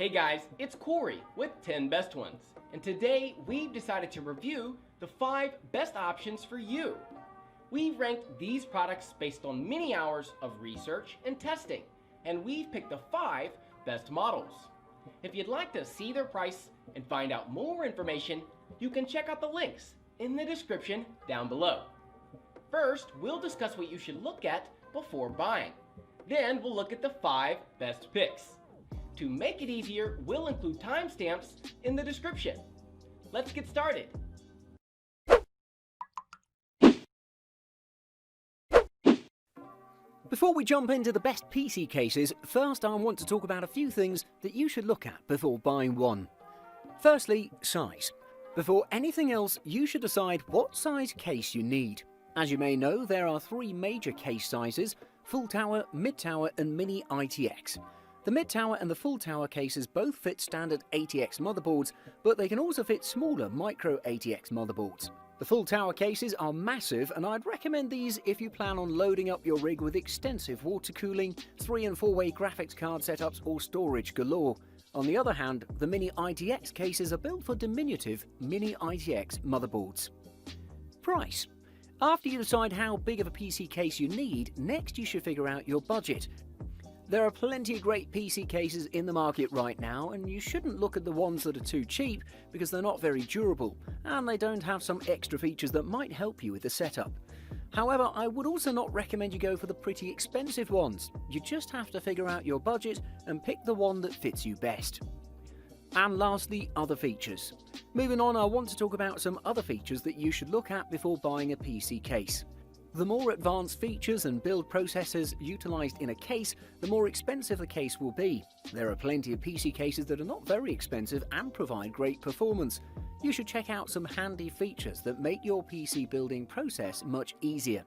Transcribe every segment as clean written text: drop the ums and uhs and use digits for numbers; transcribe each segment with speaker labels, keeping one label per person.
Speaker 1: Hey guys, it's Corey with 10 Best Ones, and today we've decided to review the 5 best options for you. We've ranked these products based on many hours of research and testing, and we've picked the 5 best models. If you'd like to see their price and find out more information, you can check out the links in the description down below. First, we'll discuss what you should look at before buying. Then we'll look at the 5 best picks. To make it easier, we'll include timestamps in the description. Let's get started.
Speaker 2: Before we jump into the best PC cases, first I want to talk about a few things that you should look at before buying one. Firstly, size. Before anything else, you should decide what size case you need. As you may know, there are 3 major case sizes: full tower, mid tower and mini ITX. The mid tower and the full tower cases both fit standard ATX motherboards, but they can also fit smaller micro ATX motherboards. The full tower cases are massive, and I'd recommend these if you plan on loading up your rig with extensive water cooling, 3- and 4-way graphics card setups or storage galore. On the other hand, the mini ITX cases are built for diminutive mini ITX motherboards. Price. After you decide how big of a PC case you need, next you should figure out your budget. There are plenty of great PC cases in the market right now, and you shouldn't look at the ones that are too cheap because they're not very durable and they don't have some extra features that might help you with the setup. However, I would also not recommend you go for the pretty expensive ones. You just have to figure out your budget and pick the one that fits you best. And lastly, other features. Moving on, I want to talk about some other features that you should look at before buying a PC case. The more advanced features and build processes utilised in a case, the more expensive the case will be. There are plenty of PC cases that are not very expensive and provide great performance. You should check out some handy features that make your PC building process much easier.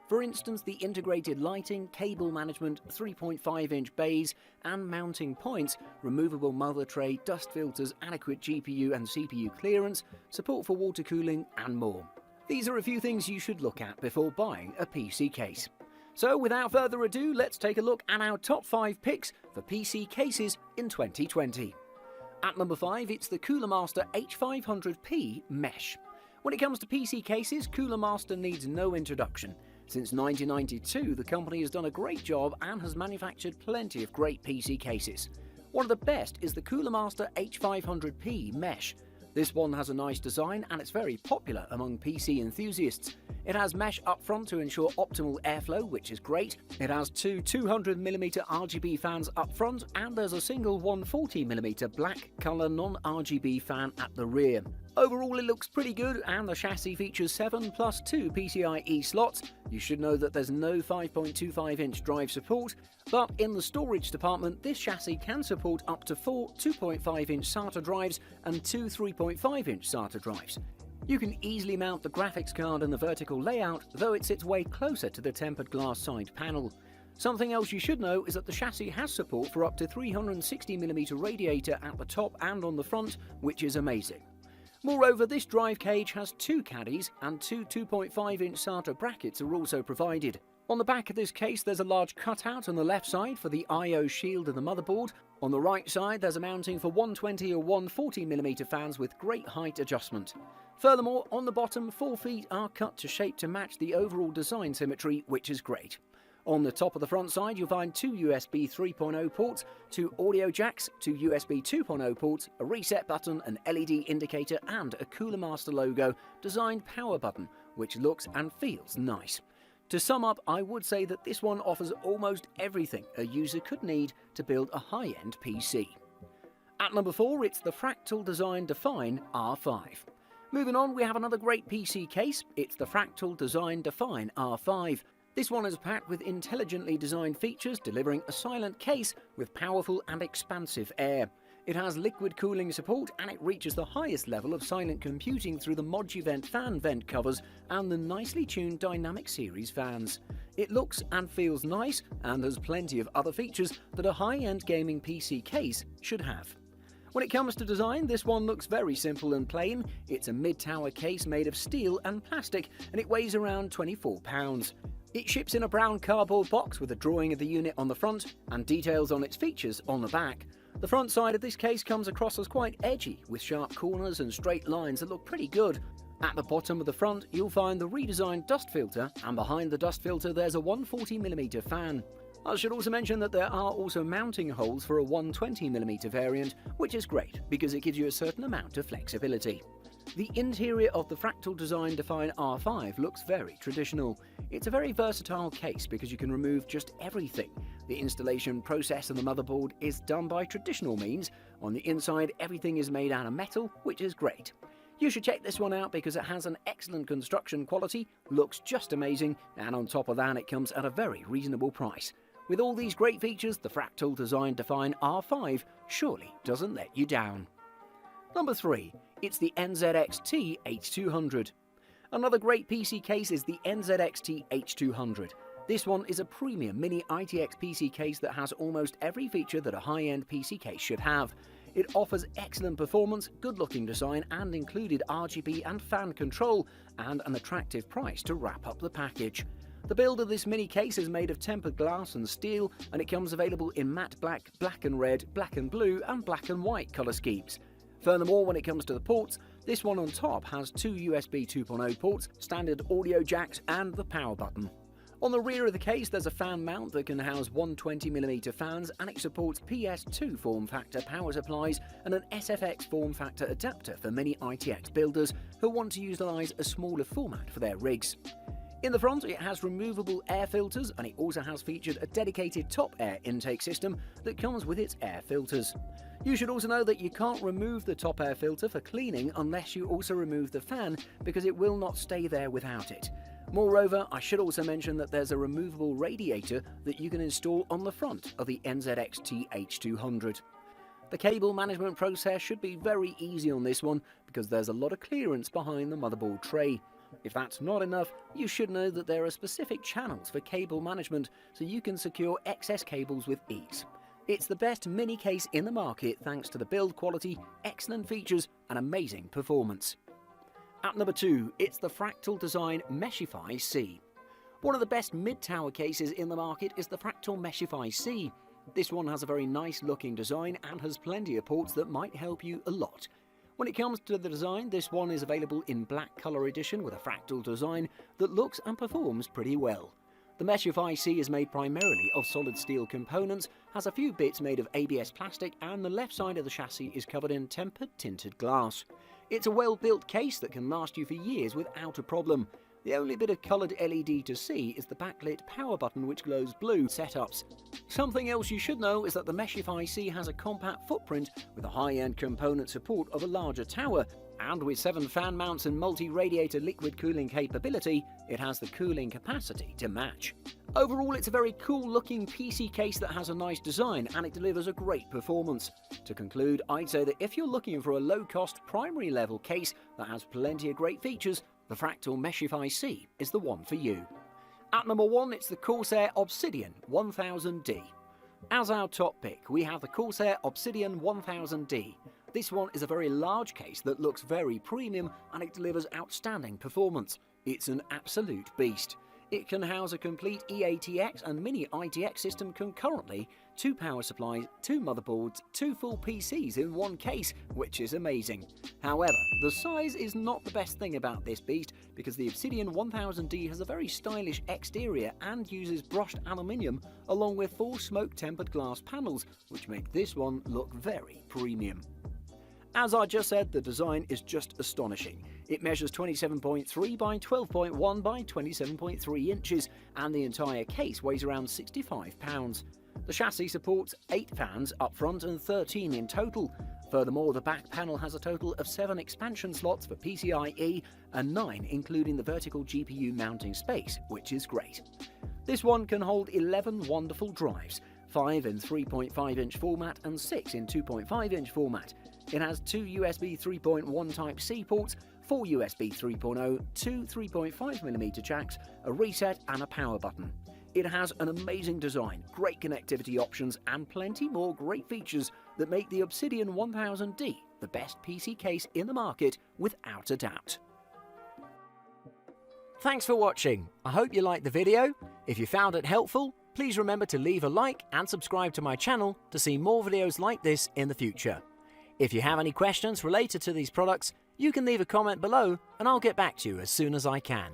Speaker 2: For instance, the integrated lighting, cable management, 3.5-inch bays and mounting points, removable mother tray, dust filters, adequate GPU and CPU clearance, support for water cooling and more. These are a few things you should look at before buying a PC case. So without further ado, let's take a look at our top 5 picks for PC cases in 2020. At number 5, it's the Cooler Master H500P Mesh. When it comes to PC cases, Cooler Master needs no introduction. Since 1992, the company has done a great job and has manufactured plenty of great PC cases. One of the best is the Cooler Master H500P Mesh. This one has a nice design and it's very popular among PC enthusiasts. It has mesh up front to ensure optimal airflow, which is great. It has 2 200mm RGB fans up front, and there's a single 140mm black colour non-RGB fan at the rear. Overall, it looks pretty good, and the chassis features 7 plus 2 PCIe slots. You should know that there's no 5.25-inch drive support, but in the storage department, this chassis can support up to 4 2.5-inch SATA drives and 2 3.5-inch SATA drives. You can easily mount the graphics card in the vertical layout, though it sits way closer to the tempered glass side panel. Something else you should know is that the chassis has support for up to 360mm radiator at the top and on the front, which is amazing. Moreover, this drive cage has 2 caddies and 2 2.5-inch SATA brackets are also provided. On the back of this case, there's a large cutout on the left side for the I/O shield of the motherboard. On the right side, there's a mounting for 120 or 140mm fans with great height adjustment. Furthermore, on the bottom, 4 feet are cut to shape to match the overall design symmetry, which is great. On the top of the front side, you'll find 2 USB 3.0 ports, 2 audio jacks, 2 USB 2.0 ports, a reset button, an LED indicator, and a Cooler Master logo designed power button, which looks and feels nice. To sum up, I would say that this one offers almost everything a user could need to build a high-end PC. At number 4, it's the Fractal Design Define R5. Moving on, we have another great PC case. It's the Fractal Design Define R5. This one is packed with intelligently designed features, delivering a silent case with powerful and expansive air. It has liquid cooling support, and it reaches the highest level of silent computing through the Moduvent fan vent covers and the nicely tuned Dynamic Series fans. It looks and feels nice and has plenty of other features that a high-end gaming PC case should have. When it comes to design, this one looks very simple and plain. It's a mid-tower case made of steel and plastic, and it weighs around 24 pounds. It ships in a brown cardboard box with a drawing of the unit on the front and details on its features on the back. The front side of this case comes across as quite edgy, with sharp corners and straight lines that look pretty good. At the bottom of the front, you'll find the redesigned dust filter, and behind the dust filter there's a 140mm fan. I should also mention that there are also mounting holes for a 120mm variant, which is great because it gives you a certain amount of flexibility. The interior of the Fractal Design Define R5 looks very traditional. It's a very versatile case because you can remove just everything. The installation process of the motherboard is done by traditional means. On the inside, everything is made out of metal, which is great. You should check this one out because it has an excellent construction quality, looks just amazing, and on top of that it comes at a very reasonable price. With all these great features, the Fractal Design Define R5 surely doesn't let you down. Number 3. It's the NZXT H200. Another great PC case is the NZXT H200. This one is a premium mini ITX PC case that has almost every feature that a high-end PC case should have. It offers excellent performance, good-looking design, and included RGB and fan control, and an attractive price to wrap up the package. The build of this mini case is made of tempered glass and steel, and it comes available in matte black, black and red, black and blue, and black and white colour schemes. Furthermore, when it comes to the ports, this one on top has 2 USB 2.0 ports, standard audio jacks, and the power button. On the rear of the case there's a fan mount that can house 120mm fans, and it supports PS2 form factor power supplies and an SFX form factor adapter for many ITX builders who want to utilise a smaller format for their rigs. In the front it has removable air filters, and it also has featured a dedicated top air intake system that comes with its air filters. You should also know that you can't remove the top air filter for cleaning unless you also remove the fan, because it will not stay there without it. Moreover, I should also mention that there's a removable radiator that you can install on the front of the NZXT H200. The cable management process should be very easy on this one because there's a lot of clearance behind the motherboard tray. If that's not enough, you should know that there are specific channels for cable management so you can secure excess cables with ease. It's the best mini case in the market thanks to the build quality, excellent features, and amazing performance. At number 2, it's the Fractal Design Meshify C. One of the best mid-tower cases in the market is the Fractal Meshify C. This one has a very nice looking design and has plenty of ports that might help you a lot. When it comes to the design, this one is available in black colour edition with a fractal design that looks and performs pretty well. The Meshify C is made primarily of solid steel components, has a few bits made of ABS plastic, and the left side of the chassis is covered in tempered tinted glass. It's a well-built case that can last you for years without a problem. The only bit of coloured LED to see is the backlit power button which glows blue setups. Something else you should know is that the Meshify C has a compact footprint with a high-end component support of a larger tower, and with 7 fan mounts and multi-radiator liquid cooling capability, it has the cooling capacity to match. Overall, it's a very cool looking PC case that has a nice design and it delivers a great performance. To conclude, I'd say that if you're looking for a low-cost primary level case that has plenty of great features, the Fractal Meshify C is the one for you. At number 1, it's the Corsair Obsidian 1000D. As our top pick, we have the Corsair Obsidian 1000D. This one is a very large case that looks very premium and it delivers outstanding performance. It's an absolute beast. It can house a complete EATX and mini ITX system concurrently, 2 power supplies, 2 motherboards, 2 full PCs in one case, which is amazing. However, the size is not the best thing about this beast because the Obsidian 1000D has a very stylish exterior and uses brushed aluminium along with 4 smoke-tempered glass panels, which make this one look very premium. As I just said, the design is just astonishing. It measures 27.3 by 12.1 by 27.3 inches, and the entire case weighs around 65 pounds. The chassis supports 8 fans up front and 13 in total. Furthermore, the back panel has a total of 7 expansion slots for PCIe and 9 including the vertical GPU mounting space, which is great. This one can hold 11 wonderful drives, 5 in 3.5-inch format and 6 in 2.5-inch format. It has 2 USB 3.1 Type-C ports, 4 USB 3.0, 2 3.5mm jacks, a reset and a power button. It has an amazing design, great connectivity options and plenty more great features that make the Obsidian 1000D the best PC case in the market without a doubt. Thanks for watching. I hope you liked the video. If you found it helpful, please remember to leave a like and subscribe to my channel to see more videos like this in the future. If you have any questions related to these products, you can leave a comment below and I'll get back to you as soon as I can.